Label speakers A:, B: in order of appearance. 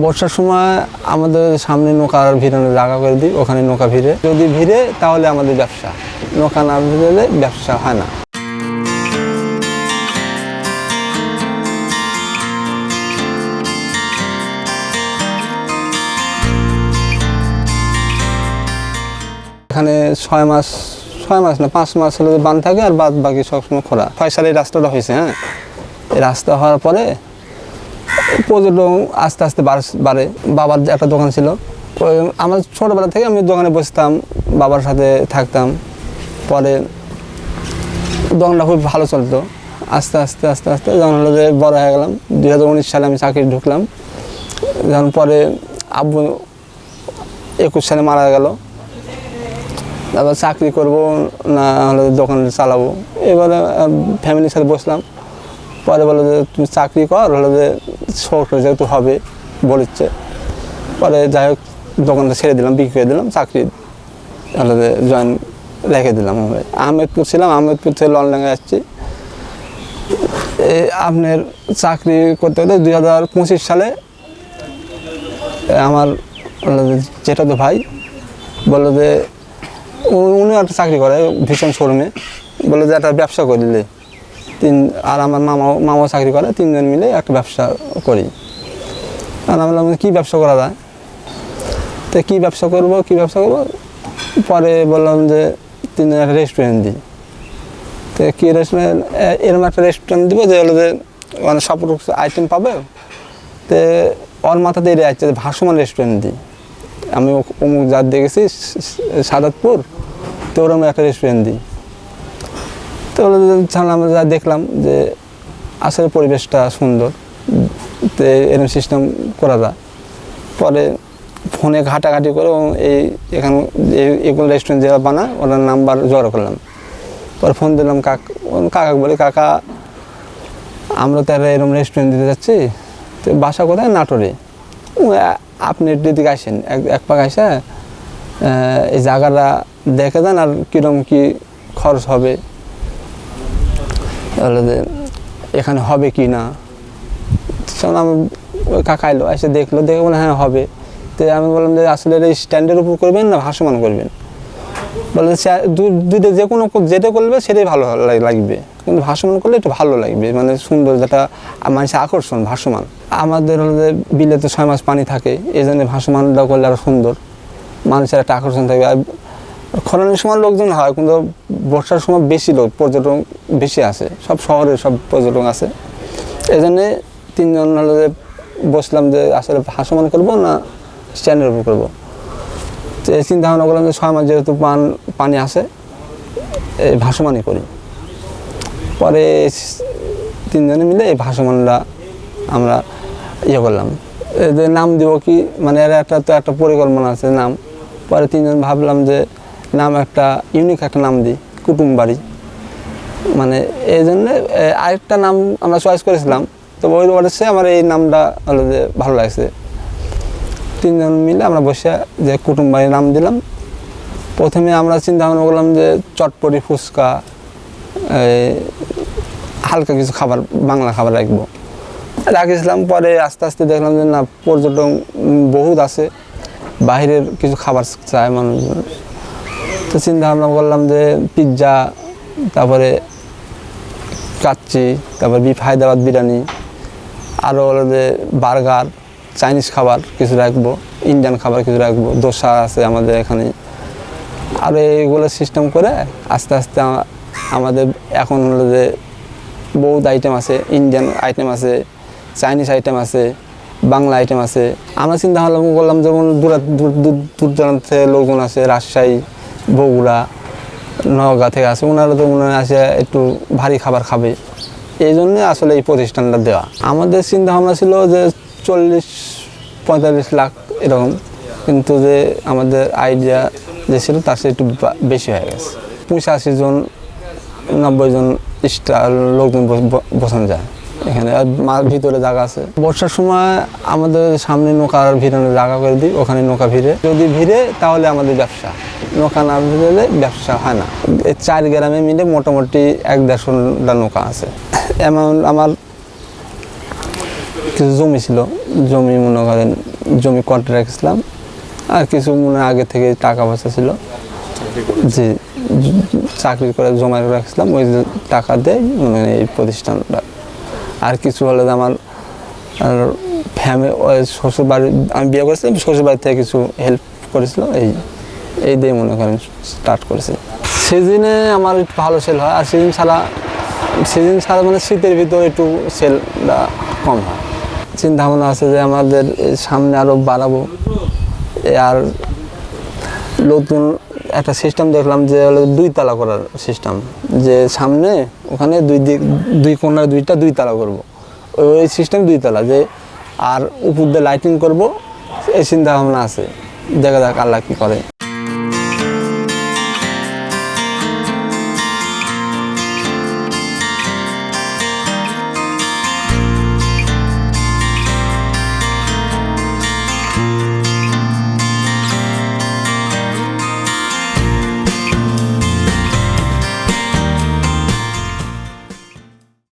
A: বর্ষার সময় আমাদের সামনে নৌকার ভিড়ানোর জায়গা করে দিই, ওখানে নৌকা ভিড়ে। যদি ভিড়ে তাহলে আমাদের ব্যবসা, নৌকা না ভিড়লে ব্যবসা হয় না। এখানে 6 মাস না 5 মাস হলে বান থাকে, আর বাদ বাকি সবসময় খোলা। 6 সালে এই রাস্তাটা হয়েছে। হ্যাঁ, এই রাস্তা হওয়ার পরে পর্যটন আস্তে আস্তে বাড়ে। বাবার একটা দোকান ছিল, আমার ছোটোবেলা থেকে আমি দোকানে বসতাম, বাবার সাথে থাকতাম। পরে দোকানটা খুব ভালো চলতো। আস্তে আস্তে আস্তে আস্তে যখন হলো যে বড় হয়ে গেলাম, 2019 সালে আমি চাকরি ঢুকলাম। যখন পরে আব্বু 21 সালে মারা গেল, তারপর চাকরি করবো না হলে দোকান চালাবো, এবারে ফ্যামিলির সাথে বসলাম। পরে বলো যে তুমি চাকরি কর, হলো যে শখ যেহেতু হবে বলেছে। পরে যাই হোক দোকানটা ছেড়ে দিলাম, বিক্রি করে দিলাম, চাকরি হলো যে জয়েন রেখে দিলাম। আহমেদপুর ছিলাম, আহমেদপুর থেকে লন্ডনে আসছি। আপনার চাকরি করতে করতে 2025 সালে আমার যেটা তো ভাই বললো যে উনি একটা চাকরি করে ভীষণ শোরুমে, বললো যে একটা ব্যবসা করলে আর আমার মামাও চাকরি করে, 3 জন মিলে একটা ব্যবসা করি। আর আমি বললাম কী ব্যবসা করা যায়, তো কী ব্যবসা করবো। পরে বললাম যে 3 জন একটা রেস্টুরেন্ট দিই। তো কী রেস্টুরেন্ট, এরকম একটা রেস্টুরেন্ট দিব যে হলো যে মানে সব আইটেম পাবে। তো ওর মাথাতে এড়ে আসছে যে ভাসমান রেস্টুরেন্ট দিই। আমি অমুক যা দেখেছি সাদাতপুর, তো ওরকম একটা রেস্টুরেন্ট দিই। তো আমরা যা দেখলাম যে আসলে পরিবেশটা সুন্দর, তো এরকম সিস্টেম করা যায়। পরে ফোনে ঘাটাঘাটি করে এখানে এগুলো রেস্টুরেন্ট যারা বানায় ওনার নাম্বার জড়ো করলাম। পরে ফোন দিলাম কাকা বলে, কাকা আমরা তো একটা এরকম রেস্টুরেন্ট দিতে যাচ্ছি, তো বাসা কোথায়? নাটোরে। আপনি এদিকে আসেন, এক পাক আসে এই জায়গাটা দেখে যান, আর কীরকম কী খরচ হবে, তাহলে যে এখানে হবে কি না। আমি ওই কাকা এলো, এসে দেখলো, দেখে বলে হ্যাঁ হবে। তো আমি বললাম যে আসলে এই স্ট্যান্ডের উপর করবেন না ভাসমান করবেন? বলে দুইটা যে কোনো যেটা করবে সেটাই ভালো লাগবে, কিন্তু ভাসমান করলে একটু ভালো লাগবে, মানে সুন্দর, যেটা মানুষের আকর্ষণ ভাসমান। আমাদের হলো যে বিলে তো 6 মাস পানি থাকে, এই জন্য ভাসমানটা করলে আরও সুন্দর, মানুষের একটা আকর্ষণ থাকবে। আর খরানোর সময় লোকজন হয়, কিন্তু বর্ষার সময় বেশি লোক, পর্যটন বেশি আসে, সব শহরে সব পর্যটন আছে। এই জন্যে 3 জন হলো যে বসলাম যে আসলে ভাসমান করবো না স্ট্যান্ডের উপর করবো। তো এই চিন্তা ভাবনা করলাম যে 6 মাস যেহেতু পানি আসে, এই ভাসমানই করি। পরে 3 জনে মিলে এই ভাসমানটা আমরা ইয়ে করলাম, যে নাম দিব কি, মানে এর একটা পরিকল্পনা আছে নাম। পরে 3 জন ভাবলাম যে নাম একটা ইউনিক একটা নাম দিই, কুটুমবাড়ি। মানে এই জন্যে আরেকটা নাম আমরা চয়েস করেছিলাম, তো ওই ওয়ার্ডে আমার এই নামটা হলো যে ভালো লাগছে। 3 জন মিলে আমরা বসে যে কুটুমবাড়ির নাম দিলাম। প্রথমে আমরা চিন্তা ভাবনা করলাম যে চটপটি, ফুচকা, হালকা কিছু খাবার, বাংলা খাবার রাখিয়েছিলাম। পরে আস্তে আস্তে দেখলাম যে না, পর্যটন বহুত আছে, বাইরের কিছু খাবার চায় মানুষজন। তো চিন্তা ভাবনা করলাম যে পিৎজা, তারপরে কাচ্চি, তারপর বিফ হায়দ্রাবাদ বিরিয়ানি, আরও হলো যে বার্গার, চাইনিজ খাবার কিছু রাখবো, ইন্ডিয়ান খাবার কিছু রাখবো, দোসা আছে আমাদের এখানে। আর এইগুলো সিস্টেম করে আস্তে আস্তে আমাদের এখন হলো যে বহুত আইটেম আছে, ইন্ডিয়ান আইটেম আছে, চাইনিজ আইটেম আছে, বাংলা আইটেম আছে। আমরা চিন্তা ভাবনা করলাম যেমন দূর দূরান্ত থেকে লোকজন আছে, রাজশাহী, বগুড়া, নওগাঁ থেকে আসে, ওনারা তো মনে আসে একটু ভারী খাবার খাবে, এই জন্যে আসলে এই প্রতিষ্ঠানটা দেওয়া। আমাদের চিন্তা ভাবনা ছিল যে 40-45 লাখ এরকম, কিন্তু যে আমাদের আইডিয়া যে ছিল তার সে একটু বেশি হয়ে গেছে। 85 জন 90 জন লোকজন বসানো যায় এখানে, আর ভিতরে জায়গা আছে। বর্ষার সময় আমাদের সামনে নৌকার ভিড়ানোর জায়গা করে দিই, ওখানে নৌকা ভিড়ে। যদি ভিড়ে তাহলে আমাদের ব্যবসা, নৌকা না ভিড়লে ব্যবসা হয় না। এই 4 গ্রামে মিলে মোটামুটি 1-150টা নৌকা আছে। এমন আমার কিছু জমি ছিল, জমি মনে করেন জমি কন্ট্রাক্ট রেখেছিলাম, আর কিছু মনে আগে থেকে টাকা পয়সা ছিল যে চাকরি করে জমা রাখছিলাম, ওই টাকা দিয়ে মানে এই প্রতিষ্ঠানটা। আর কিছু হলে আমার ফ্যামিলি শ্বশুর বাড়ি, আমি বিয়ে করেছিলাম, শ্বশুর বাড়ি থেকে কিছু হেল্প করেছিল, এই দিয়ে মনে করেন স্টার্ট করেছে। সিজনে আমার একটু ভালো সেল হয়, আর সিজন ছাড়া মানে শীতের ভিতরে একটু সেলটা কম হয়। চিন্তা ভাবনা আছে যে আমাদের সামনে আরও বাড়াবো। আর নতুন একটা সিস্টেম দেখলাম যে হলো 2 তালা করার সিস্টেম, যে সামনে ওখানে দুই কোণার দুই তালা করবো, ওই সিস্টেম 2 তালা, যে আর উপর দিয়ে লাইটিং করবো, এই চিন্তা ভাবনা আছে। দেখা যাক আল্লাহ কী করে।